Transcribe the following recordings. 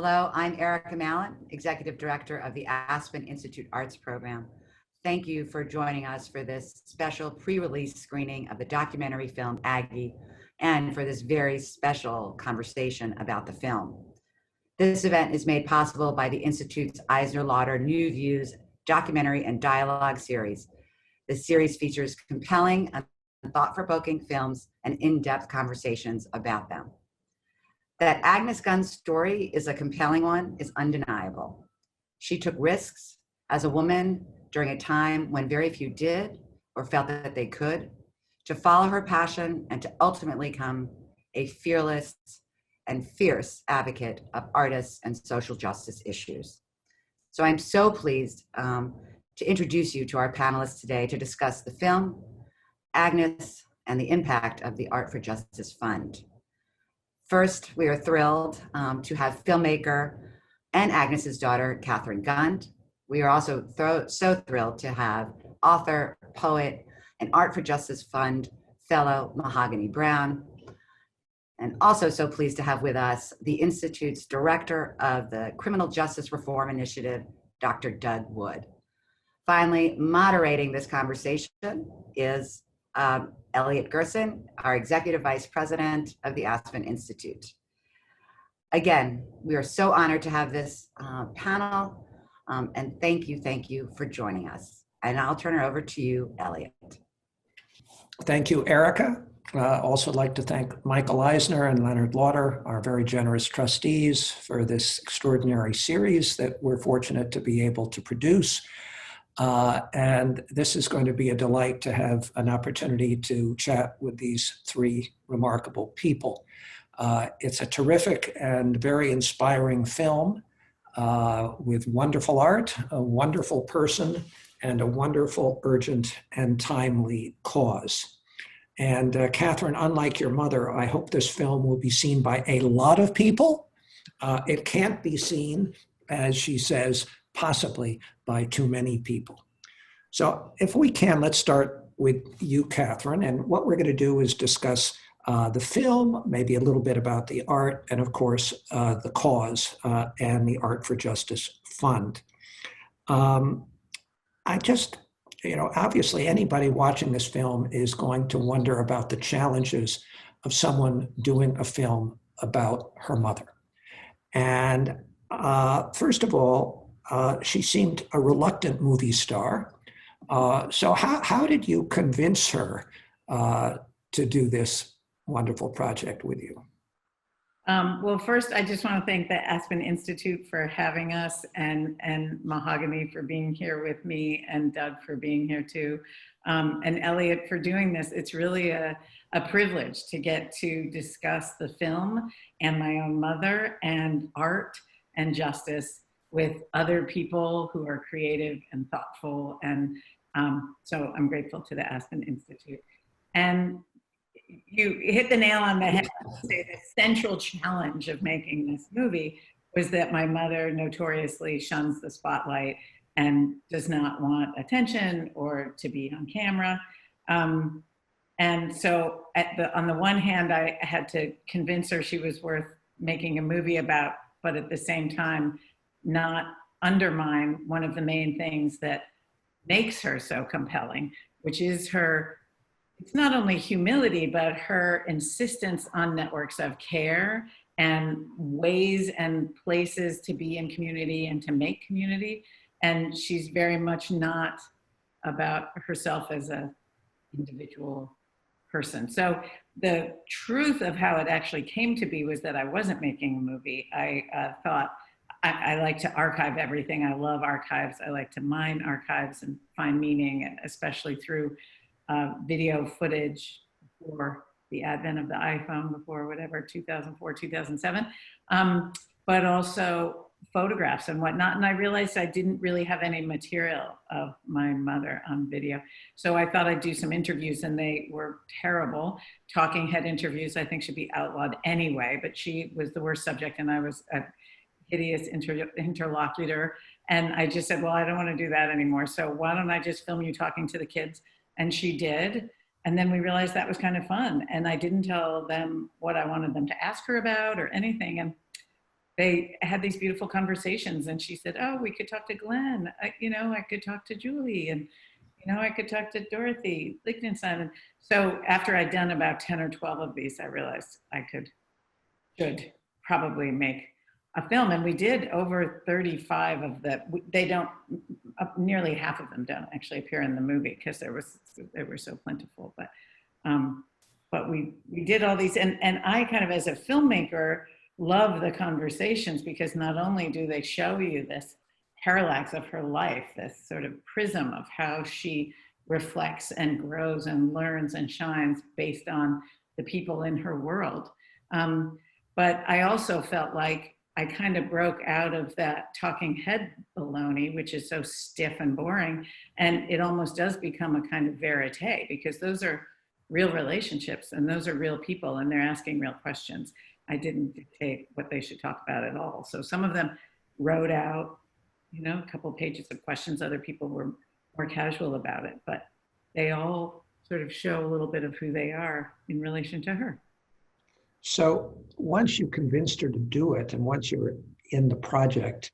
Hello, I'm Erika Mallin, Executive Director of the Aspen Institute Arts Program. Thank you for joining us for this special pre-release screening of the documentary film Aggie, and for this very special conversation about the film. This event is made possible by the Institute's Eisner Lauder New Views documentary and dialogue series. The series features compelling and thought-provoking films and in-depth conversations about them. That Agnes Gunn's story is a compelling one is undeniable. She took risks as a woman during a time when very few did or felt that they could, to follow her passion and to ultimately become a fearless and fierce advocate of artists and social justice issues. So I'm so pleased to introduce you to our panelists today to discuss the film, Agnes, and the impact of the Art for Justice Fund. First, we are thrilled to have filmmaker and Agnes's daughter, Catherine Gunn. We are also so thrilled to have author, poet, and Art for Justice Fund fellow Mahogany Browne. And also so pleased to have with us the Institute's Director of the Criminal Justice Reform Initiative, Dr. Doug Wood. Finally, moderating this conversation is Elliot Gerson, our Executive Vice President of the Aspen Institute. Again, we are so honored to have this panel, and thank you for joining us. And I'll turn it over to you, Elliot. Thank you, Erika. Also like to thank Michael Eisner and Leonard Lauder, our very generous trustees, for this extraordinary series that we're fortunate to be able to produce. And this is going to be a delight to have an opportunity to chat with these three remarkable people. It's a terrific and very inspiring film with wonderful art, a wonderful person, and a wonderful, urgent, and timely cause. And Catherine, unlike your mother, I hope this film will be seen by a lot of people. It can't be seen, as she says, possibly by too many people. So if we can, let's start with you, Catherine. And what we're going to do is discuss the film, maybe a little bit about the art, and of course, the cause and the Art for Justice Fund. Obviously anybody watching this film is going to wonder about the challenges of someone doing a film about her mother. And first of all, she seemed a reluctant movie star. So how did you convince her to do this wonderful project with you? Well, first, I just want to thank the Aspen Institute for having us, and Mahogany for being here with me, and Doug for being here too, and Elliot for doing this. It's really a privilege to get to discuss the film and my own mother and art and justice with other people who are creative and thoughtful. And so I'm grateful to the Aspen Institute. And you hit the nail on the head. The central challenge of making this movie was that my mother notoriously shuns the spotlight and does not want attention or to be on camera. And so on the one hand, I had to convince her she was worth making a movie about, but at the same time, not undermine one of the main things that makes her so compelling, which is it's not only humility, but her insistence on networks of care and ways and places to be in community and to make community. And she's very much not about herself as an individual person. So the truth of how it actually came to be was that I wasn't making a movie. I thought, I like to archive everything. I love archives. I like to mine archives and find meaning, especially through video footage before the advent of the iPhone, before whatever, 2004, 2007, but also photographs and whatnot. And I realized I didn't really have any material of my mother on video. So I thought I'd do some interviews, and they were terrible. Talking head interviews, I think, should be outlawed anyway, but she was the worst subject and I was a hideous interlocutor. And I just said, well, I don't want to do that anymore. So why don't I just film you talking to the kids? And she did. And then we realized that was kind of fun. And I didn't tell them what I wanted them to ask her about or anything. And they had these beautiful conversations, and she said, oh, we could talk to Glenn, I could talk to Julie, and I could talk to Dorothy Lichtenstein. And so after I'd done about 10 or 12 of these, I realized I should probably make a film. And we did over 35 of the, they don't, nearly half of them don't actually appear in the movie because they were so plentiful. But we did all these, and I kind of, as a filmmaker, love the conversations, because not only do they show you this parallax of her life, this sort of prism of how she reflects and grows and learns and shines based on the people in her world. But I also felt like I kind of broke out of that talking head baloney, which is so stiff and boring. And it almost does become a kind of verite, because those are real relationships and those are real people and they're asking real questions. I didn't dictate what they should talk about at all. So some of them wrote out, a couple pages of questions. Other people were more casual about it, but they all sort of show a little bit of who they are in relation to her. So once you convinced her to do it, and once you were in the project,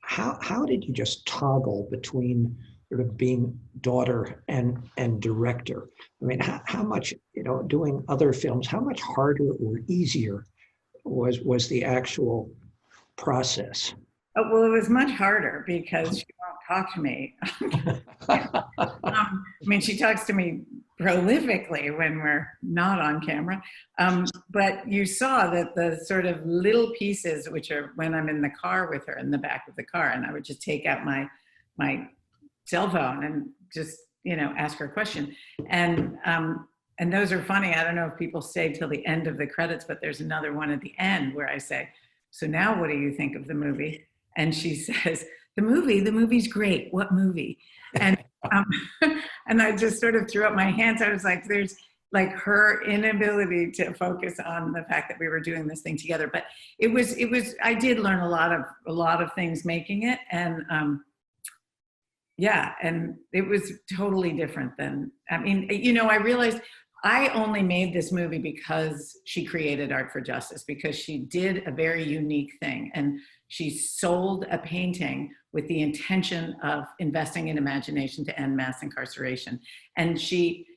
how did you just toggle between sort of being daughter and director? I mean, how much, doing other films, how much harder or easier was the actual process? Oh, well, it was much harder because she won't talk to me. She talks to me prolifically when we're not on camera. But you saw that the sort of little pieces, which are when I'm in the car with her, in the back of the car, and I would just take out my cell phone and just, ask her a question. And those are funny. I don't know if people stay till the end of the credits, but there's another one at the end where I say, so now what do you think of the movie? And she says, the movie's great. What movie? And and I just sort of threw up my hands. I was like, there's like her inability to focus on the fact that we were doing this thing together. But it was, I did learn a lot of things making it. And and it was totally different than, I realized I only made this movie because she created Art for Justice, because she did a very unique thing. And she sold a painting with the intention of investing in imagination to end mass incarceration. And she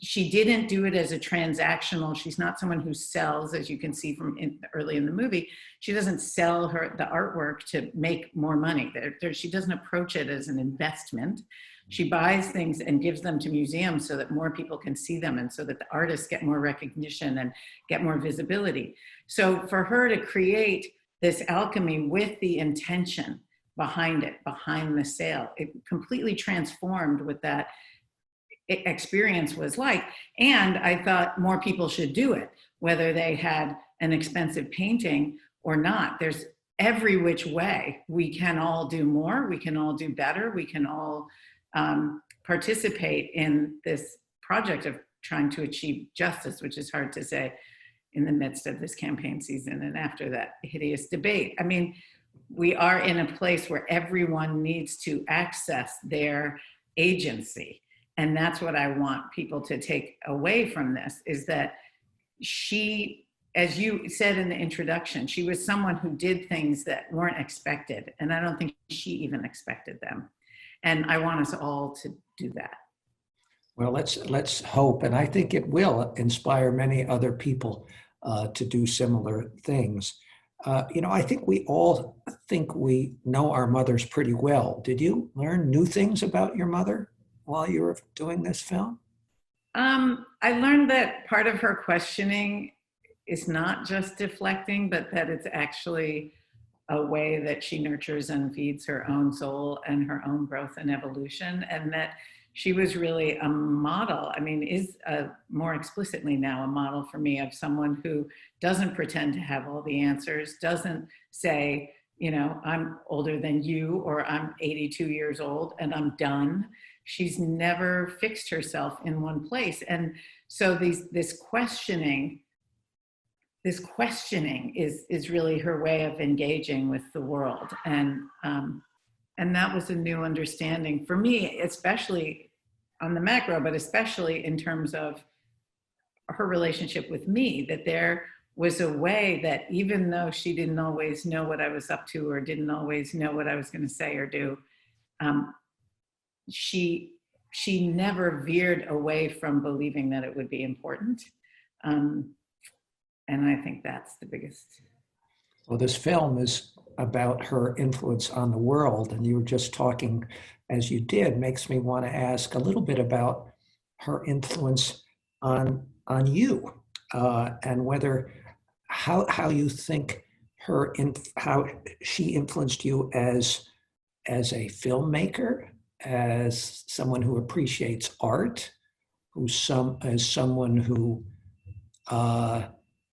didn't do it as a transactional. She's not someone who sells, as you can see from early in the movie. She doesn't sell the artwork to make more money. She doesn't approach it as an investment. She buys things and gives them to museums so that more people can see them and so that the artists get more recognition and get more visibility. So for her to create this alchemy with the intention behind it, behind the sale, it completely transformed what that experience was like. And I thought more people should do it, whether they had an expensive painting or not. There's every which way. We can all do more, we can all do better, we can all participate in this project of trying to achieve justice, which is hard to say in the midst of this campaign season and after that hideous debate. We are in a place where everyone needs to access their agency. And that's what I want people to take away from this, is that she, as you said in the introduction, she was someone who did things that weren't expected. And I don't think she even expected them. And I want us all to do that. Well, let's hope, and I think it will inspire many other people to do similar things. I think we all think we know our mothers pretty well. Did you learn new things about your mother while you were doing this film? I learned that part of her questioning is not just deflecting, but that it's actually a way that she nurtures and feeds her own soul and her own growth and evolution, and that she was really a model. Is more explicitly now a model for me of someone who doesn't pretend to have all the answers, doesn't say, I'm older than you, or I'm 82 years old and I'm done. She's never fixed herself in one place. And so this questioning is really her way of engaging with the world. And that was a new understanding for me, especially on the macro, but especially in terms of her relationship with me, that there was a way that even though she didn't always know what I was up to or didn't always know what I was going to say or do, she never veered away from believing that it would be important. And I think that's the biggest. Well, this film is about her influence on the world, and you were just talking, as you did, makes me want to ask a little bit about her influence on you, and whether how you think how she influenced you as a filmmaker, as someone who appreciates art, as someone who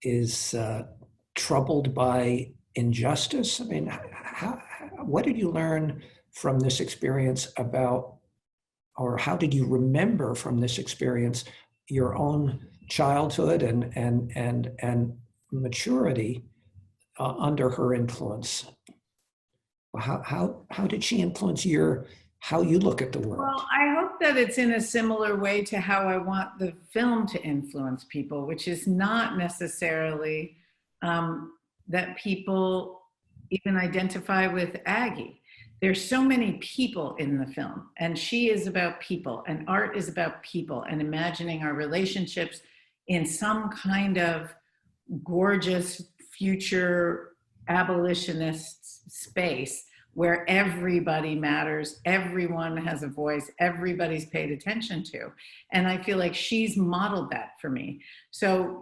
is troubled by injustice. I mean, what did you learn from this experience about, or how did you remember from this experience your own childhood and maturity under her influence? How did she influence how you look at the world? Well, I hope that it's in a similar way to how I want the film to influence people, which is not necessarily that people even identify with Aggie. There's so many people in the film, and she is about people, and art is about people, and imagining our relationships in some kind of gorgeous future abolitionist space where everybody matters, everyone has a voice, everybody's paid attention to. And I feel like she's modeled that for me. So,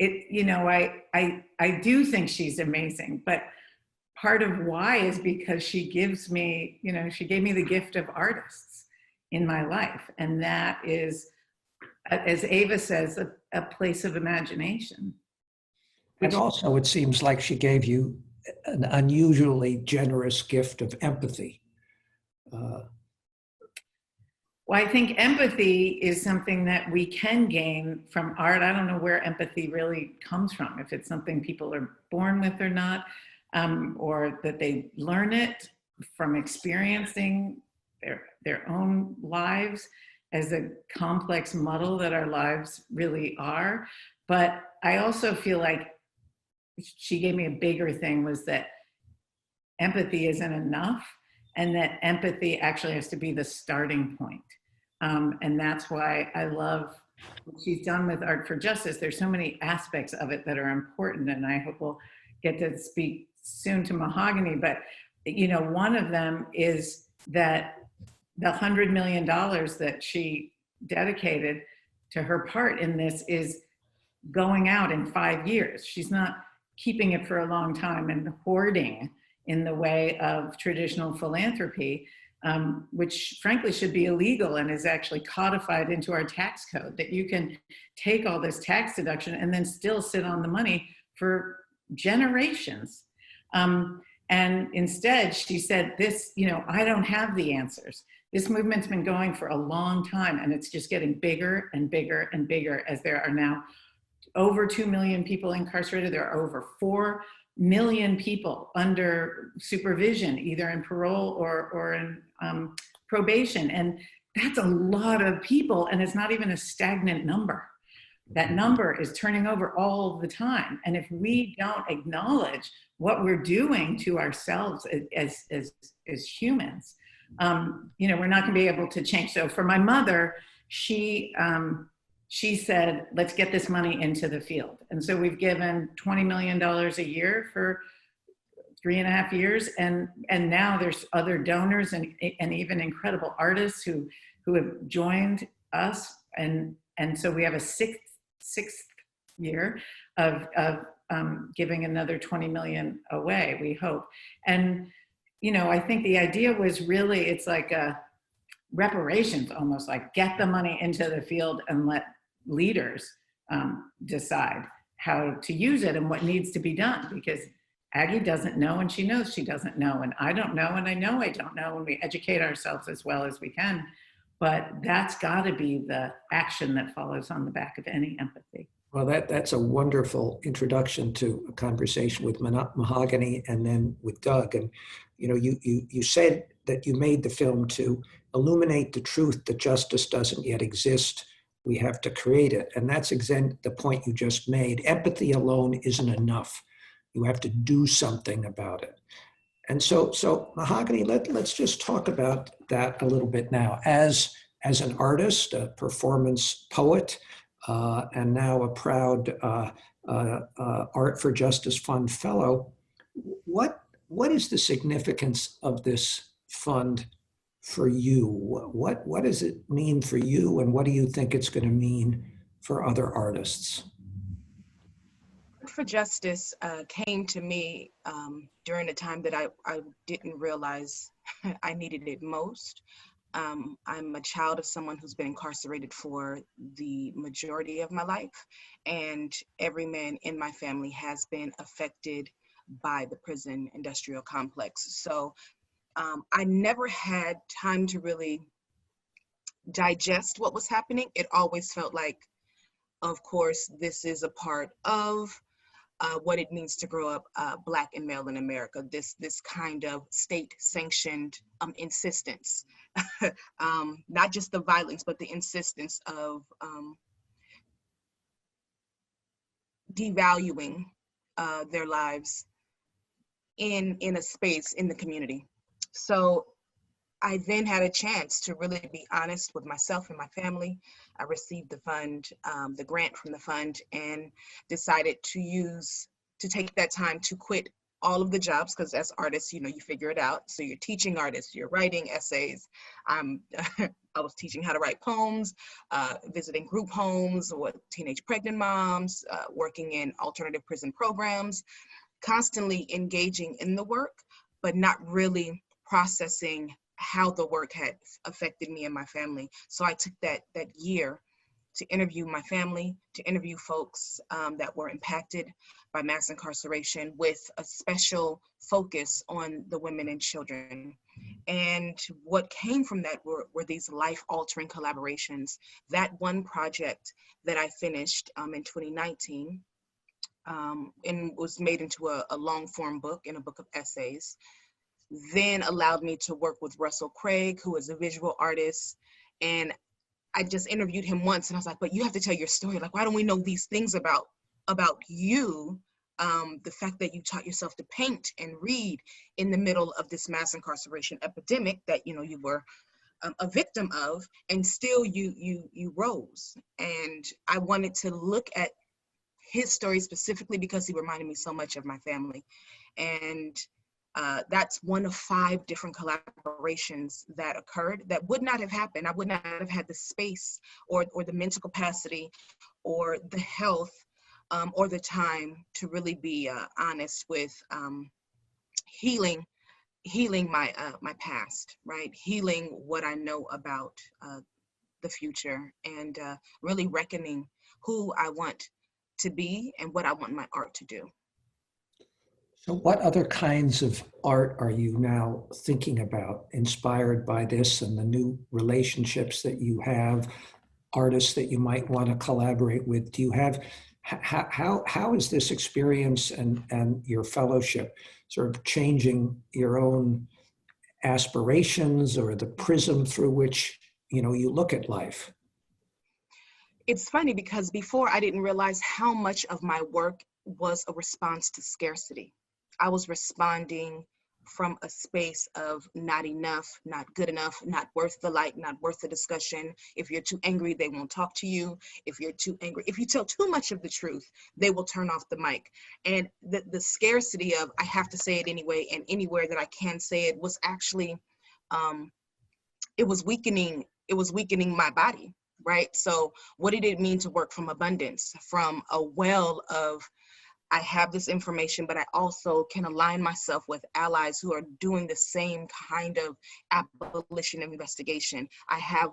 I do think she's amazing, but part of why is because she gives me, she gave me the gift of artists in my life. And that is, as Ava says, a place of imagination. And also, it seems like she gave you an unusually generous gift of empathy. Well, I think empathy is something that we can gain from art. I don't know where empathy really comes from, if it's something people are born with or not, or that they learn it from experiencing their own lives as a complex muddle that our lives really are. But I also feel like she gave me a bigger thing, was that empathy isn't enough, and that empathy actually has to be the starting point. And that's why I love what she's done with Art for Justice. There's so many aspects of it that are important, and I hope we'll get to speak soon to Mahogany. But one of them is that the $100 million that she dedicated to her part in this is going out in 5 years. She's not keeping it for a long time and hoarding in the way of traditional philanthropy, which frankly should be illegal and is actually codified into our tax code, that you can take all this tax deduction and then still sit on the money for generations. And instead she said this, I don't have the answers. This movement's been going for a long time, and it's just getting bigger and bigger and bigger, as there are now over 2 million people incarcerated. There are over 4 million people under supervision, either in parole or in probation. And that's a lot of people, and it's not even a stagnant number. That number is turning over all the time. And if we don't acknowledge what we're doing to ourselves as humans, we're not gonna be able to change. So for my mother, she said, let's get this money into the field. And so we've given $20 million a year for 3.5 years. And now there's other donors and even incredible artists who have joined us. And so we have a sixth year of giving another 20 million away, we hope. And, I think the idea was really, it's like a reparations, almost like get the money into the field and let leaders decide how to use it and what needs to be done, because Aggie doesn't know, and she knows she doesn't know, and I don't know, and I know I don't know, and we educate ourselves as well as we can. But that's got to be the action that follows on the back of any empathy. Well, that's a wonderful introduction to a conversation with Mahogany and then with Doug. And you said that you made the film to illuminate the truth that justice doesn't yet exist We have to create it. And that's exactly the point you just made. Empathy alone isn't enough. You have to do something about it. And so Mahogany, let's just talk about that a little bit now. As an artist, a performance poet, and now a proud Art for Justice Fund Fellow, what is the significance of this fund for you? What does it mean for you, and what do you think it's going to mean for other artists? Art for Justice came to me during a time that I didn't realize I needed it most. I'm a child of someone who's been incarcerated for the majority of my life, and every man in my family has been affected by the prison industrial complex. So I never had time to really digest what was happening. It always felt like, of course, this is a part of what it means to grow up Black and male in America, this kind of state-sanctioned insistence, not just the violence, but the insistence of devaluing their lives in a space in the community. So I then had a chance to really be honest with myself and my family. I received the fund, the grant from the fund, and decided to take that time to quit all of the jobs, because as artists, you figure it out. So you're teaching artists, you're writing essays. I was teaching how to write poems, visiting group homes with teenage pregnant moms, working in alternative prison programs, constantly engaging in the work, but not really processing how the work had affected me and my family. So I took that year to interview my family, to interview folks that were impacted by mass incarceration, with a special focus on the women and children. And what came from that were these life-altering collaborations. That one project that I finished in 2019 and was made into a long-form book and a book of essays, then allowed me to work with Russell Craig, who is a visual artist. And I just interviewed him once, and I was like, but you have to tell your story. Like, why don't we know these things about you? The fact that you taught yourself to paint and read in the middle of this mass incarceration epidemic that you were a victim of, and still you rose. And I wanted to look at his story specifically because he reminded me so much of my family. And that's one of 5 different collaborations that occurred that would not have happened. I would not have had the space or the mental capacity or the health or the time to really be honest with healing my past, right? Healing what I know about the future, and really reckoning who I want to be and what I want my art to do. So what other kinds of art are you now thinking about, inspired by this and the new relationships that you have, artists that you might want to collaborate with? Do you have, how is this experience and your fellowship sort of changing your own aspirations or the prism through which, you look at life? It's funny because before I didn't realize how much of my work was a response to scarcity. I was responding from a space of not enough, not good enough, not worth the light, not worth the discussion. If you're too angry, they won't talk to you. If you're too angry, if you tell too much of the truth, they will turn off the mic. And the scarcity of, I have to say it anyway, and anywhere that I can say it, was actually, it was weakening my body, right? So what did it mean to work from abundance, from a well of, I have this information, but I also can align myself with allies who are doing the same kind of abolition of investigation. I have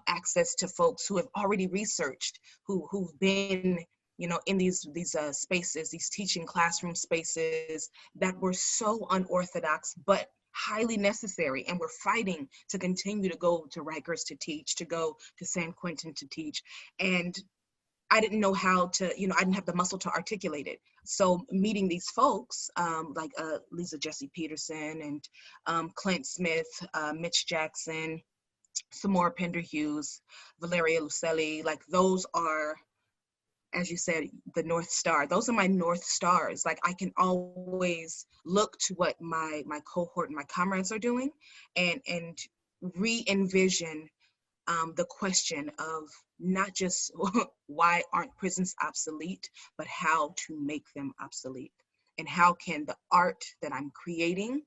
access to folks who have already researched, who've been, in these spaces, these teaching classroom spaces that were so unorthodox, but highly necessary. And we're fighting to continue to go to Rikers to teach, to go to San Quentin to teach. And I didn't know how to, I didn't have the muscle to articulate it. So meeting these folks, like Lisa Jesse Peterson and Clint Smith, Mitch Jackson, Samora Pender-Hughes, Valeria Lucelli, like those are, as you said, the North Star. Those are my North Stars. Like I can always look to what my cohort and my comrades are doing and re-envision the question of not just why aren't prisons obsolete, but how to make them obsolete. And how can the art that I'm creating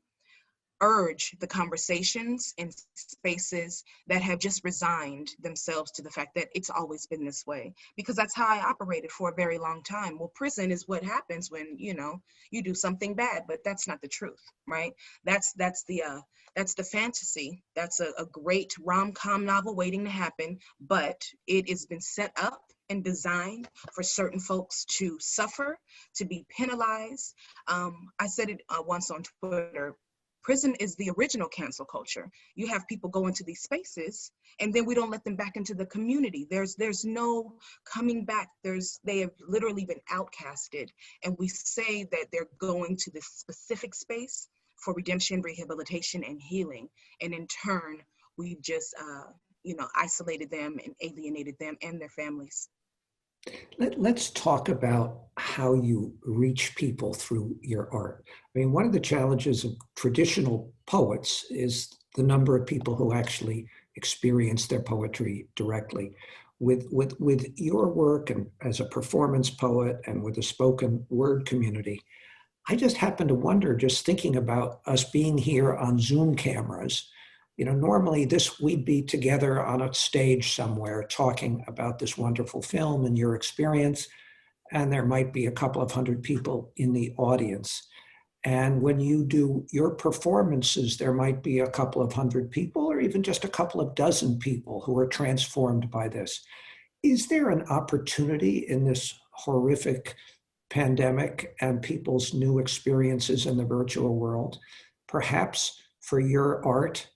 urge the conversations in spaces that have just resigned themselves to the fact that it's always been this way, because that's how I operated for a very long time. Well, prison is what happens when, you know, you do something bad, but that's not the truth, right? That's the fantasy. That's a great rom-com novel waiting to happen, but it has been set up and designed for certain folks to suffer, to be penalized. I said it once on Twitter. Prison is the original cancel culture. You have people go into these spaces and then we don't let them back into the community. There's no coming back. They have literally been outcasted. And we say that they're going to this specific space for redemption, rehabilitation, and healing. And in turn, we've just, isolated them and alienated them and their families. Let's talk about how you reach people through your art. I mean, one of the challenges of traditional poets is the number of people who actually experience their poetry directly. With your work and as a performance poet and with the spoken word community, I just happen to wonder, just thinking about us being here on Zoom cameras, you know, normally we'd be together on a stage somewhere talking about this wonderful film and your experience, and there might be a couple of hundred people in the audience. And when you do your performances, there might be a couple of hundred people or even just a couple of dozen people who are transformed by this. Is there an opportunity in this horrific pandemic and people's new experiences in the virtual world, perhaps for your art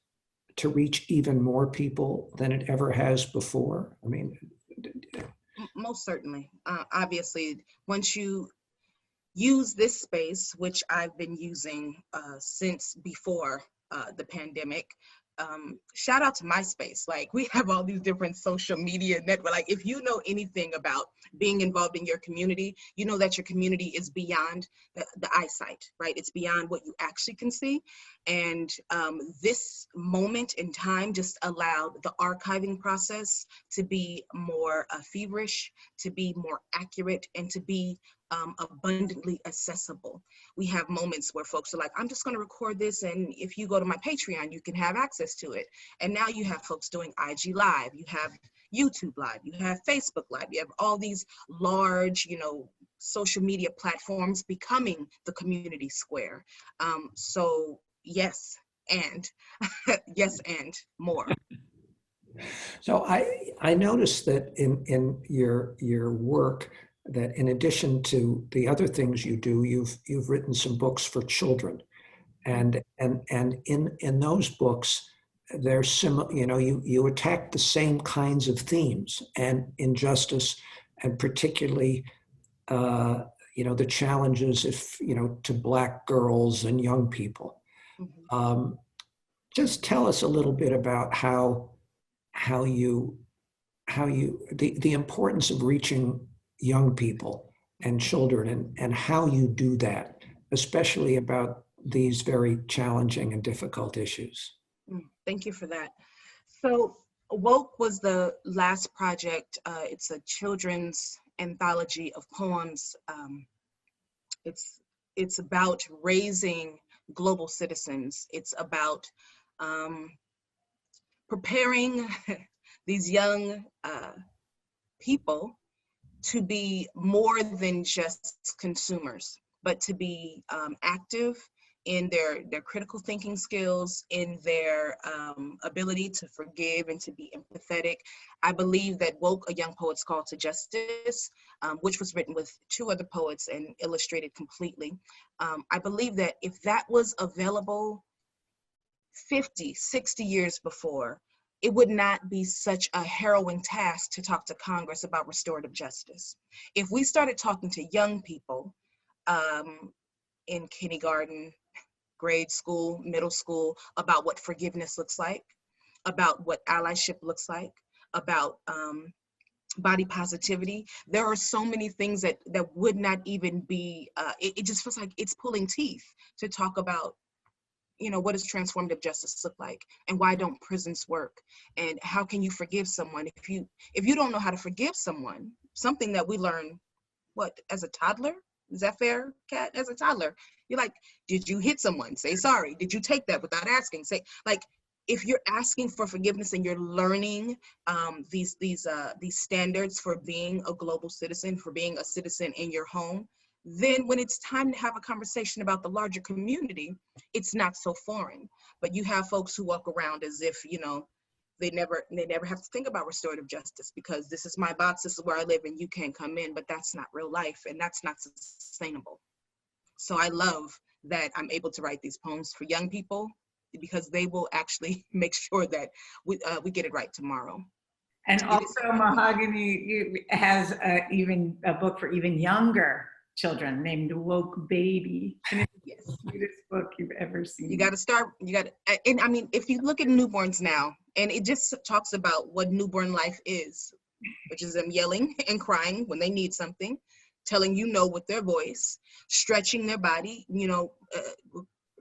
to reach even more people than it ever has before? I mean, most certainly. Obviously, once you use this space, which I've been using since before the pandemic, shout out to MySpace. Like, we have all these different social media networks. Like, if you know anything about being involved in your community, you know that your community is beyond the eyesight, right? It's beyond what you actually can see. And this moment in time just allowed the archiving process to be more feverish, to be more accurate, and to be abundantly accessible. We have moments where folks are like, I'm just going to record this, and if you go to my Patreon, you can have access to it. And now you have folks doing IG Live, you have YouTube Live, you have Facebook Live, you have all these large, social media platforms becoming the community square. So yes, and yes, and more. So I noticed that in your work, that in addition to the other things you do, you've written some books for children, and in those books, there's you attack the same kinds of themes and injustice, and particularly the challenges to Black girls and young people. Mm-hmm. Just tell us a little bit about how you the importance of reaching young people and children, and how you do that, especially about these very challenging and difficult issues. Thank you for that. So Woke was the last project. It's a children's anthology of poems. It's about raising global citizens. It's about preparing these young people to be more than just consumers, but to be active in their critical thinking skills, in their ability to forgive and to be empathetic. I believe that Woke, A Young Poet's Call to Justice, which was written with 2 other poets and illustrated completely. I believe that if that was available 50, 60 years before, it would not be such a harrowing task to talk to Congress about restorative justice. If we started talking to young people in kindergarten, grade school, middle school, about what forgiveness looks like, about what allyship looks like, about body positivity. There are so many things that would not even be, it just feels like it's pulling teeth to talk about, you know, what does transformative justice look like, and why don't prisons work, and how can you forgive someone if you don't know how to forgive someone, something that we learn, what, as a toddler? Is that fair, Kat? As a toddler, you're like, did you hit someone? Say sorry. Did you take that without asking? Say, like, if you're asking for forgiveness and you're learning these standards for being a global citizen, for being a citizen in your home, then when it's time to have a conversation about the larger community, it's not so foreign. But you have folks who walk around as if, you know, they never have to think about restorative justice, because this is my box, this is where I live, and you can't come in. But that's not real life, and that's not sustainable. So I love that I'm able to write these poems for young people, because they will actually make sure that we get it right tomorrow. And also Mahogany has even a book for even younger children named Woke Baby. And it's Yes. the cutest book you've ever seen. You got to start, and I mean, if you look at newborns now, and it just talks about what newborn life is, which is them yelling and crying when they need something, telling you no with their voice, stretching their body, you know,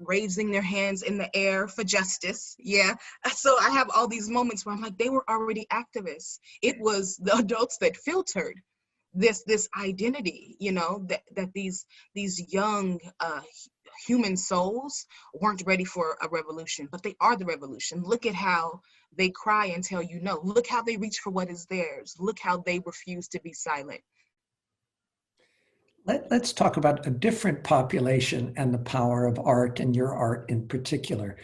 raising their hands in the air for justice. Yeah. So I have all these moments where I'm like, they were already activists. It was the adults that filtered this identity, you know, that these young human souls weren't ready for a revolution, but they are the revolution. Look at how they cry and tell you no. Look how they reach for what is theirs. Look how they refuse to be silent. Let's talk about a different population and the power of art, and your art in particular.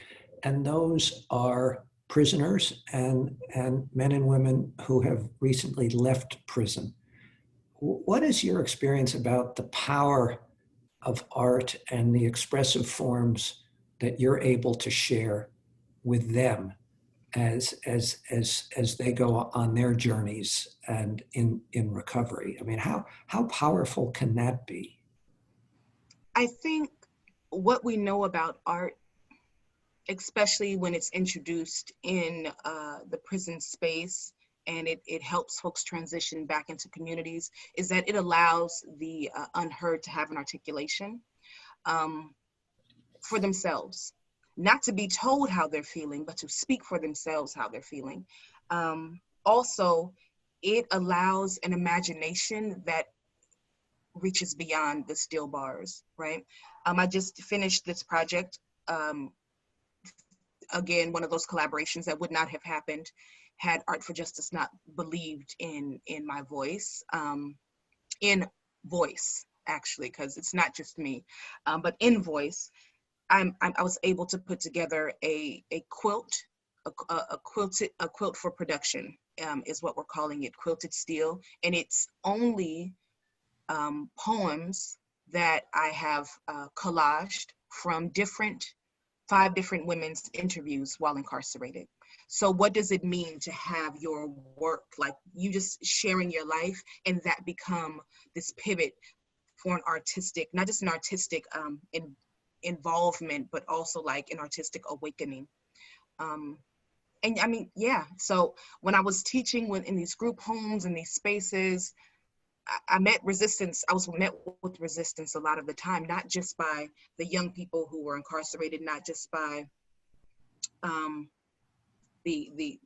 And those are prisoners and men and women who have recently left prison. What is your experience about the power of art and the expressive forms that you're able to share with them as they go on their journeys and in recovery? I mean, how powerful can that be? I think what we know about art, especially when it's introduced in the prison space, and it helps folks transition back into communities, is that it allows the unheard to have an articulation for themselves, not to be told how they're feeling, but to speak for themselves how they're feeling. Also, it allows an imagination that reaches beyond the steel bars, right? I just finished this project. Again, one of those collaborations that would not have happened had Art for Justice not believed in my voice, in voice, actually, because it's not just me, but in voice. I was able to put together a quilt, a quilt for production, is what we're calling it, Quilted Steel, and it's only poems that I have collaged from 5 different women's interviews while incarcerated. So what does it mean to have your work, like you just sharing your life, and that become this pivot for an artistic, not just an artistic involvement, but also like an artistic awakening. And I mean, yeah, so when I was teaching in these group homes and these spaces, I met resistance. I was met with resistance a lot of the time, not just by the young people who were incarcerated, not just by the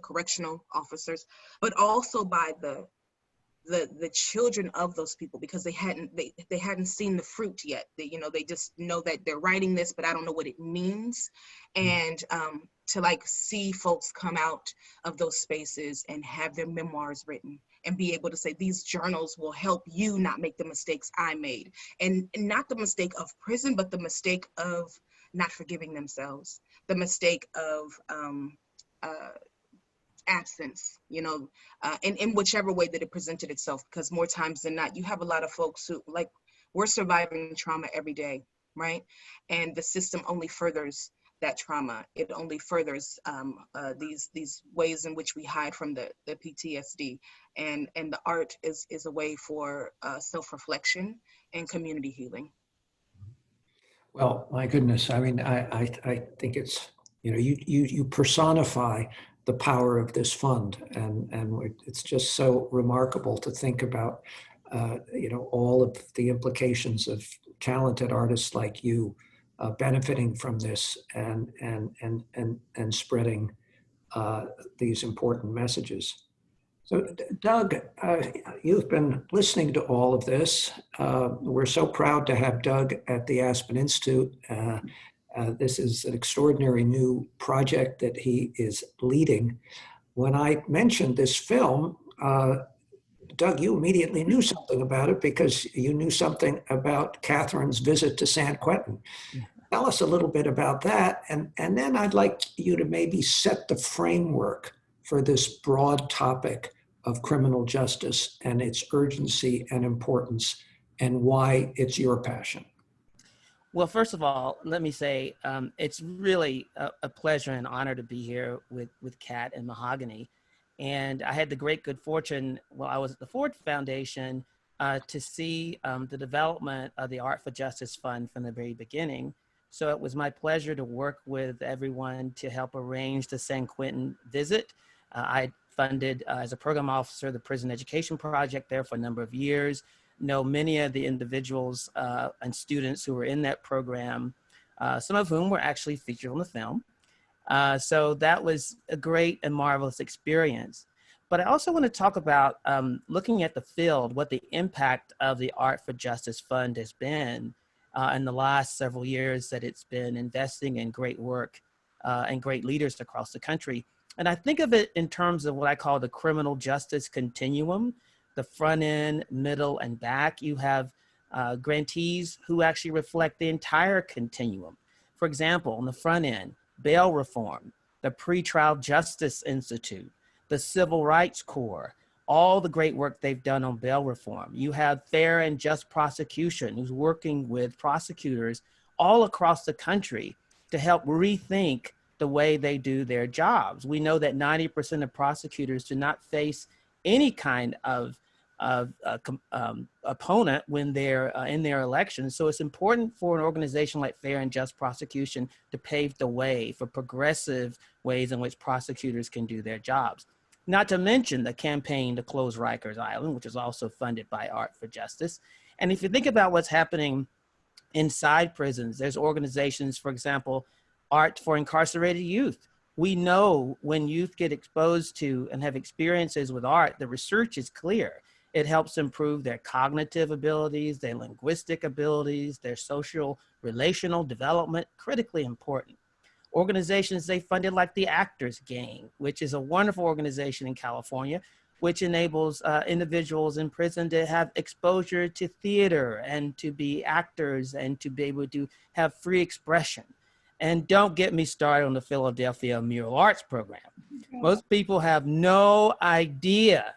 correctional officers, but also by the children of those people, because they hadn't seen the fruit yet. They just know that they're writing this, but I don't know what it means. And to like see folks come out of those spaces and have their memoirs written and be able to say, these journals will help you not make the mistakes I made. And not the mistake of prison, but the mistake of not forgiving themselves, the mistake of absence, in whichever way that it presented itself. Because more times than not, you have a lot of folks who, like, we're surviving trauma every day, right? And the system only furthers that trauma. It only furthers these ways in which we hide from the PTSD. And the art is a way for self-reflection and community healing. Well, my goodness, I mean, I think it's You personify the power of this fund, and it's just so remarkable to think about, all of the implications of talented artists like you benefiting from this and spreading these important messages. So, Doug, you've been listening to all of this. We're so proud to have Doug at the Aspen Institute. This is an extraordinary new project that he is leading. When I mentioned this film, Doug, you immediately knew something about it because you knew something about Catherine's visit to San Quentin. Tell us a little bit about that, and then I'd like you to maybe set the framework for this broad topic of criminal justice and its urgency and importance and why it's your passion. Well, first of all, let me say it's really a pleasure and honor to be here with Kat and Mahogany. And I had the great good fortune while I was at the Ford Foundation to see the development of the Art for Justice Fund from the very beginning. So it was my pleasure to work with everyone to help arrange the San Quentin visit. I funded as a program officer the Prison Education Project there for a number of years. Know many of the individuals and students who were in that program, some of whom were actually featured on the film. So that was a great and marvelous experience. But I also want to talk about looking at the field, what the impact of the Art for Justice Fund has been in the last several years that it's been investing in great work and great leaders across the country. And I think of it in terms of what I call the criminal justice continuum. The front end, middle, and back. You have grantees who actually reflect the entire continuum. For example, on the front end, bail reform, the Pretrial Justice Institute, the Civil Rights Corps, all the great work they've done on bail reform. You have Fair and Just Prosecution, who's working with prosecutors all across the country to help rethink the way they do their jobs. We know that 90% of prosecutors do not face any kind of opponent when they're in their elections. So it's important for an organization like Fair and Just Prosecution to pave the way for progressive ways in which prosecutors can do their jobs. Not to mention the campaign to close Rikers Island, which is also funded by Art for Justice. And if you think about what's happening inside prisons, there's organizations, for example, Art for Incarcerated Youth. We know when youth get exposed to and have experiences with art, the research is clear. It helps improve their cognitive abilities, their linguistic abilities, their social relational development, critically important. Organizations they funded like the Actors Gang, which is a wonderful organization in California, which enables individuals in prison to have exposure to theater and to be actors and to be able to have free expression. And don't get me started on the Philadelphia Mural Arts Program. Most people have no idea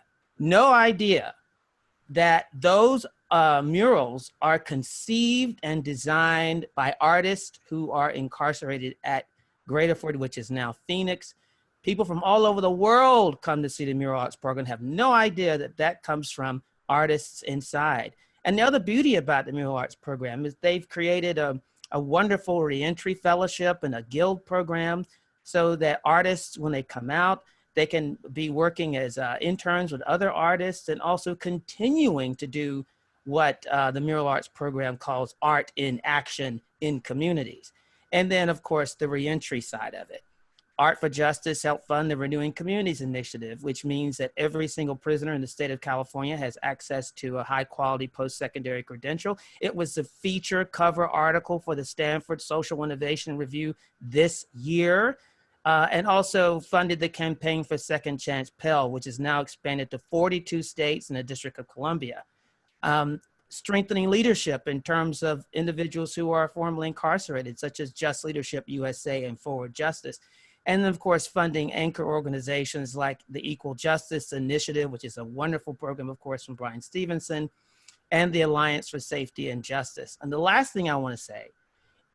that those murals are conceived and designed by artists who are incarcerated at Greater Ford, which is now Phoenix. People from all over the world come to see the Mural Arts Program, have no idea that that comes from artists inside. And the other beauty about the Mural Arts Program is they've created a wonderful reentry fellowship and a guild program so that artists, when they come out, they can be working as interns with other artists and also continuing to do what the Mural Arts Program calls art in action in communities. And then, of course, the reentry side of it. Art for Justice helped fund the Renewing Communities Initiative, which means that every single prisoner in the state of California has access to a high-quality post-secondary credential. It was the feature cover article for the Stanford Social Innovation Review this year, and also funded the Campaign for Second Chance Pell, which is now expanded to 42 states and the District of Columbia. Strengthening leadership in terms of individuals who are formerly incarcerated, such as Just Leadership USA and Forward Justice. And then, of course, funding anchor organizations like the Equal Justice Initiative, which is a wonderful program, of course, from Brian Stevenson, and the Alliance for Safety and Justice. And the last thing I want to say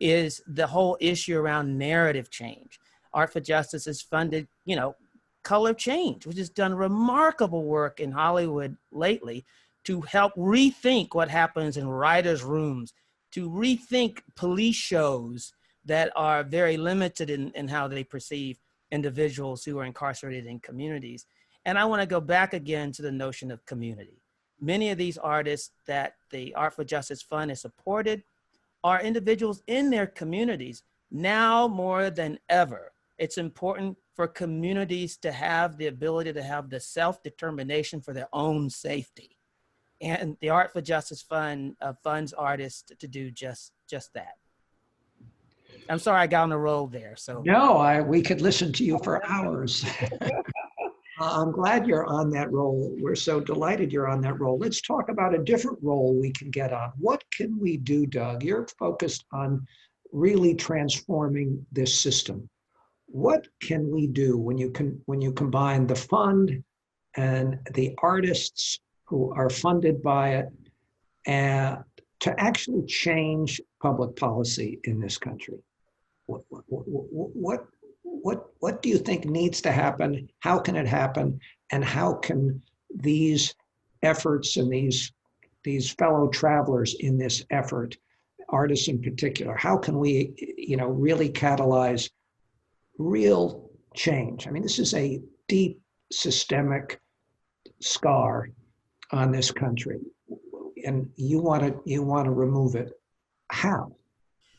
is the whole issue around narrative change. Art for Justice has funded, Color Change, which has done remarkable work in Hollywood lately to help rethink what happens in writers' rooms, to rethink police shows that are very limited in how they perceive individuals who are incarcerated in communities. And I want to go back again to the notion of community. Many of these artists that the Art for Justice Fund has supported are individuals in their communities. Now more than ever, it's important for communities to have the ability to have the self-determination for their own safety. And the Art for Justice Fund funds artists to do just that. I'm sorry I got on a roll there. So No, we could listen to you for hours. I'm glad you're on that role. We're so delighted you're on that role. Let's talk about a different role we can get on. What can we do, Doug? You're focused on really transforming this system. What can we do when you combine the fund and the artists who are funded by it to actually change public policy in this country? What do you think needs to happen? How can it happen? And how can these efforts and these fellow travelers in this effort, artists in particular, how can we, really catalyze real change? I mean, this is a deep systemic scar on this country, and you want to remove it. How?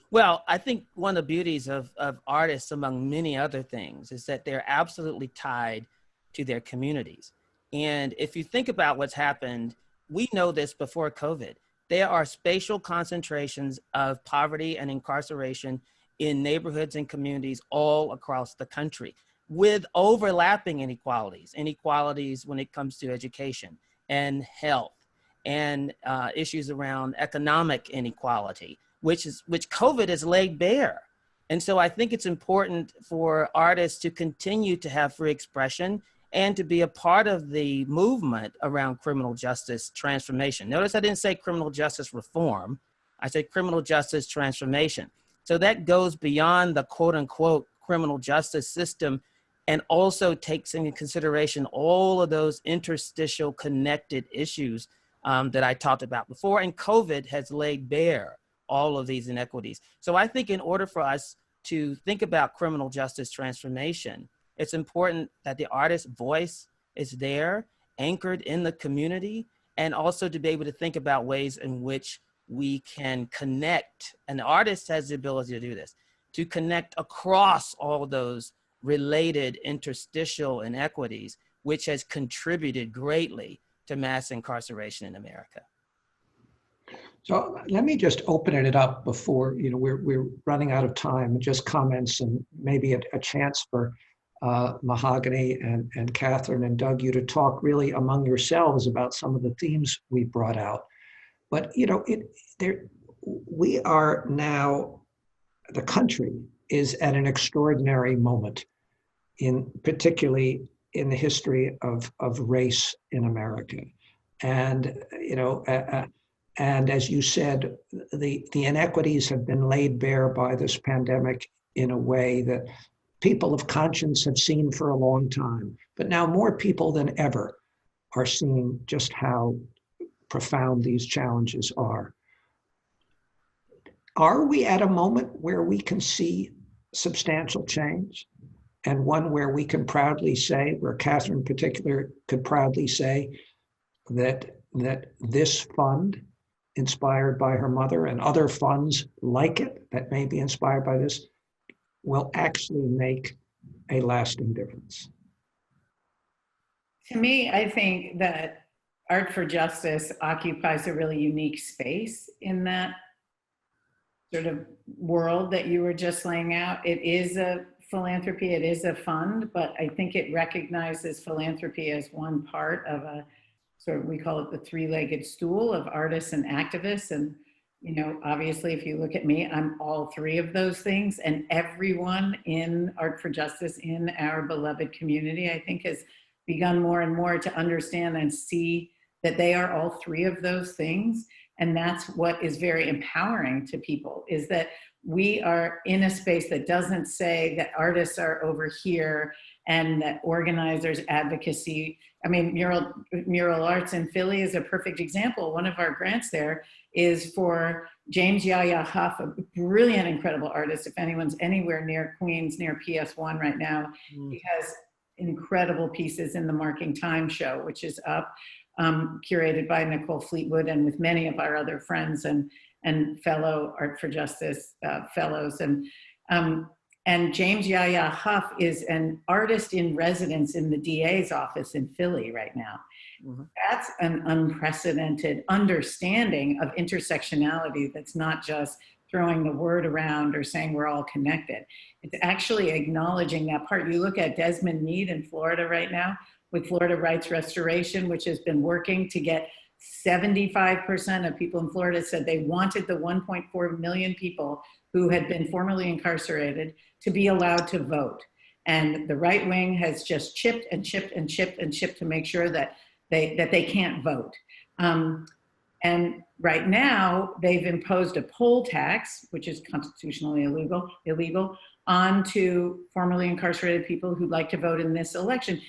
Well, I think one of the beauties of artists, among many other things, is that they're absolutely tied to their communities. And if you think about what's happened, we know this before COVID, there are spatial concentrations of poverty and incarceration in neighborhoods and communities all across the country, with overlapping inequalities when it comes to education and health and issues around economic inequality, which COVID has laid bare. And so I think it's important for artists to continue to have free expression and to be a part of the movement around criminal justice transformation. Notice I didn't say criminal justice reform, I said criminal justice transformation. So that goes beyond the quote unquote criminal justice system and also takes into consideration all of those interstitial connected issues that I talked about before. And COVID has laid bare all of these inequities. So I think in order for us to think about criminal justice transformation, it's important that the artist's voice is there, anchored in the community, and also to be able to think about ways in which we can connect, and the artist has the ability to do this, to connect across all those related interstitial inequities, which has contributed greatly to mass incarceration in America. So let me just open it up before, we're running out of time, just comments and maybe a chance for Mahogany and Catherine and Doug, you to talk really among yourselves about some of the themes we brought out. But, we are now, the country is at an extraordinary moment, particularly in the history of race in America. And, and as you said, the inequities have been laid bare by this pandemic in a way that people of conscience have seen for a long time. But now more people than ever are seeing just how profound these challenges are. Are we at a moment where we can see substantial change, and one where we can proudly say, where Catherine in particular could proudly say that this fund, inspired by her mother, and other funds like it that may be inspired by this, will actually make a lasting difference? To me, I think that Art for Justice occupies a really unique space in that sort of world that you were just laying out. It is a philanthropy, it is a fund, but I think it recognizes philanthropy as one part of a sort of, we call it the three-legged stool of artists and activists. And, obviously, if you look at me, I'm all three of those things. And everyone in Art for Justice in our beloved community, I think, has begun more and more to understand and see that they are all three of those things. And that's what is very empowering to people, is that we are in a space that doesn't say that artists are over here and that organizers, advocacy. I mean, mural arts in Philly is a perfect example. One of our grants there is for James Yahya Huff, a brilliant, incredible artist. If anyone's anywhere near Queens, near PS1 right now, he has incredible pieces in the Marking Time show, which is up, curated by Nicole Fleetwood and with many of our other friends and fellow Art for Justice fellows. And James Yahya Huff is an artist in residence in the DA's office in Philly right now. Mm-hmm. That's an unprecedented understanding of intersectionality that's not just throwing the word around or saying we're all connected. It's actually acknowledging that part. You look at Desmond Meade in Florida right now with Florida Rights Restoration, which has been working to get 75% of people in Florida said they wanted the 1.4 million people who had been formerly incarcerated to be allowed to vote. And the right wing has just chipped and chipped and chipped and chipped to make sure that they can't vote. And right now, they've imposed a poll tax, which is constitutionally illegal, onto formerly incarcerated people who'd like to vote in this election.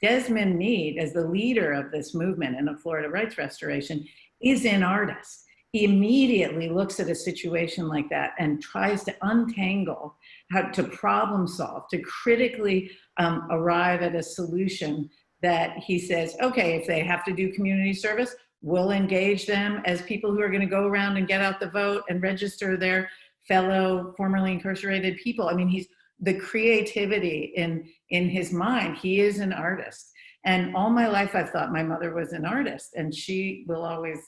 Desmond Meade, as the leader of this movement and of Florida Rights Restoration, is an artist. He immediately looks at a situation like that and tries to untangle, how to problem solve, to critically arrive at a solution that he says, okay, if they have to do community service, we'll engage them as people who are going to go around and get out the vote and register their fellow formerly incarcerated people. I mean, he's the creativity in his mind. He is an artist. And all my life, I've thought my mother was an artist, and she will always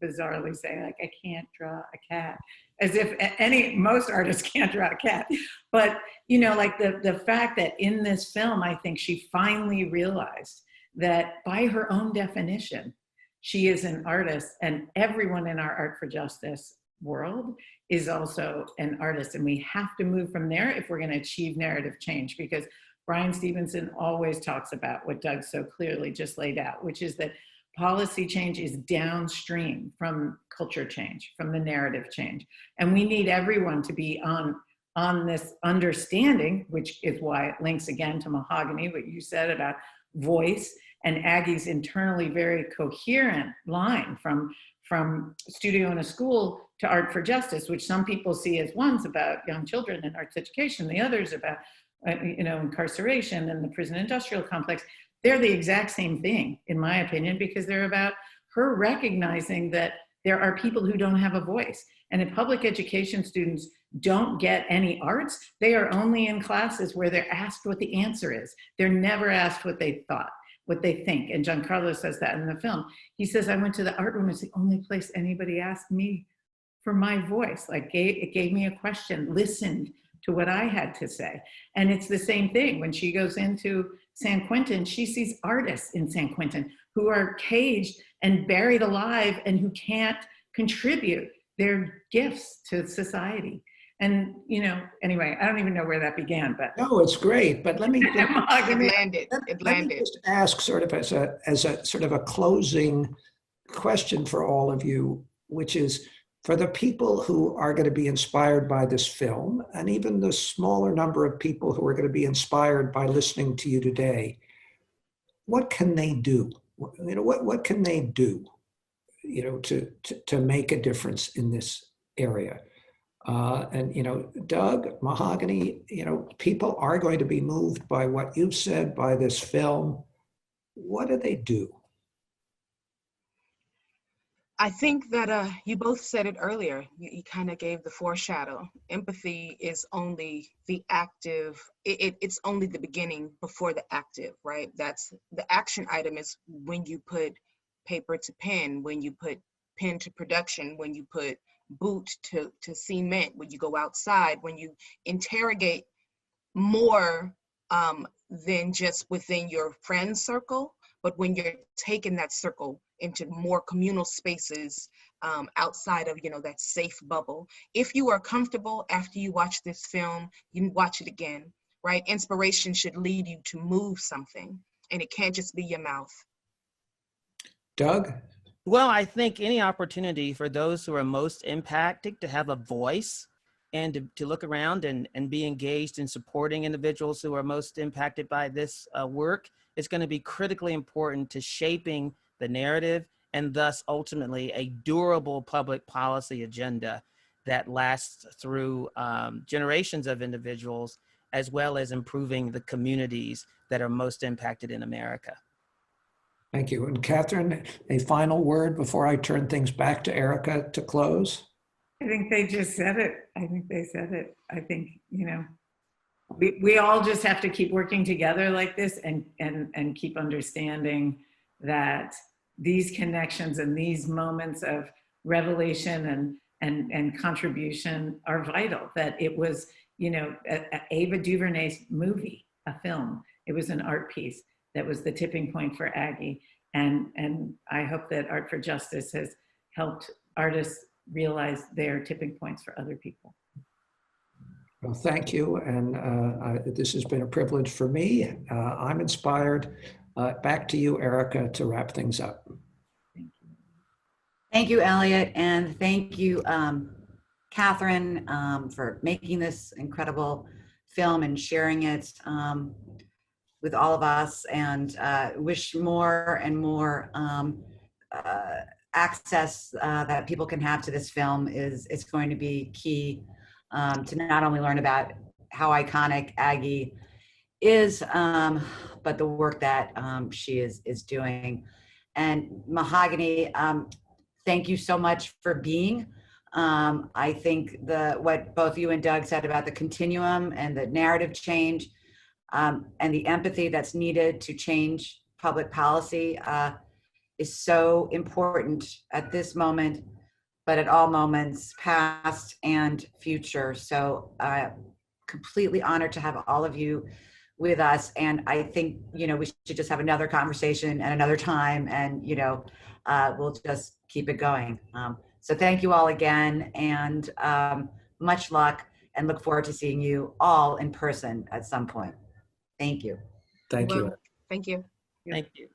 bizarrely say, like, I can't draw a cat, as if most artists can't draw a cat. But, you know, like the fact that in this film, I think she finally realized that by her own definition, she is an artist, and everyone in our Art for Justice world is also an artist. And we have to move from there if we're going to achieve narrative change, because Brian Stevenson always talks about what Doug so clearly just laid out, which is that policy change is downstream from culture change, from the narrative change. And we need everyone to be on this understanding, which is why it links again to Mahogany, what you said about voice, and Aggie's internally very coherent line from Studio in a School to Art for Justice, which some people see as one's about young children and arts education, the other's about incarceration and the prison industrial complex. They're the exact same thing, in my opinion, because they're about her recognizing that there are people who don't have a voice. And if public education students don't get any arts, they are only in classes where they're asked what the answer is. They're never asked what they thought, what they think. And Giancarlo says that in the film. He says, I went to the art room. It's the only place anybody asked me for my voice. Like it gave me a question, listened to what I had to say. And it's the same thing when she goes into San Quentin, she sees artists in San Quentin who are caged and buried alive and who can't contribute their gifts to society. And, you know, anyway, I don't even know where that began, but. No, it's great, but let me It landed. just ask sort of as a sort of a closing question for all of you, which is, for the people who are going to be inspired by this film, and even the smaller number of people who are going to be inspired by listening to you today, what can they do? You know, what can they do, you know, to make a difference in this area? And, you know, Doug, Mahogany, you know, people are going to be moved by what you've said, by this film. What do they do? I think that you both said it earlier. You kind of gave the foreshadow. Empathy is only the active, it's only the beginning before the active, right? That's the action item is when you put paper to pen, when you put pen to production, when you put boot to cement, when you go outside, when you interrogate more than just within your friend circle, but when you're taking that circle into more communal spaces outside of, you know, that safe bubble. If you are comfortable after you watch this film, you watch it again, right? Inspiration should lead you to move something, and it can't just be your mouth. Doug? Well, I think any opportunity for those who are most impacted to have a voice and to look around and be engaged in supporting individuals who are most impacted by this work is going to be critically important to shaping the narrative and thus ultimately a durable public policy agenda that lasts through generations of individuals, as well as improving the communities that are most impacted in America. Thank you. And Catherine, a final word before I turn things back to Erika to close? I think they just said it. I think they said it. I think, you know, we all just have to keep working together like this and keep understanding that these connections and these moments of revelation and contribution are vital. That it was, you know, Ava DuVernay's movie, a film. It was an art piece that was the tipping point for Aggie. And I hope that Art for Justice has helped artists realize their tipping points for other people. Well, thank you. And this has been a privilege for me. I'm inspired. Back to you, Erika, to wrap things up. Thank you, Elliot. And thank you, Catherine, for making this incredible film and sharing it with all of us, and wish more and more access that people can have to this film is going to be key to not only learn about how iconic Aggie is, but the work that she is doing. And Mahogany, thank you so much for being. I think what both you and Doug said about the continuum and the narrative change and the empathy that's needed to change public policy is so important at this moment, but at all moments, past and future. So completely honored to have all of you with us. And I think, you know, we should just have another conversation at another time, and, you know, we'll just keep it going. So thank you all again, and much luck, and look forward to seeing you all in person at some point. Thank you. Thank you. Thank you. Thank you.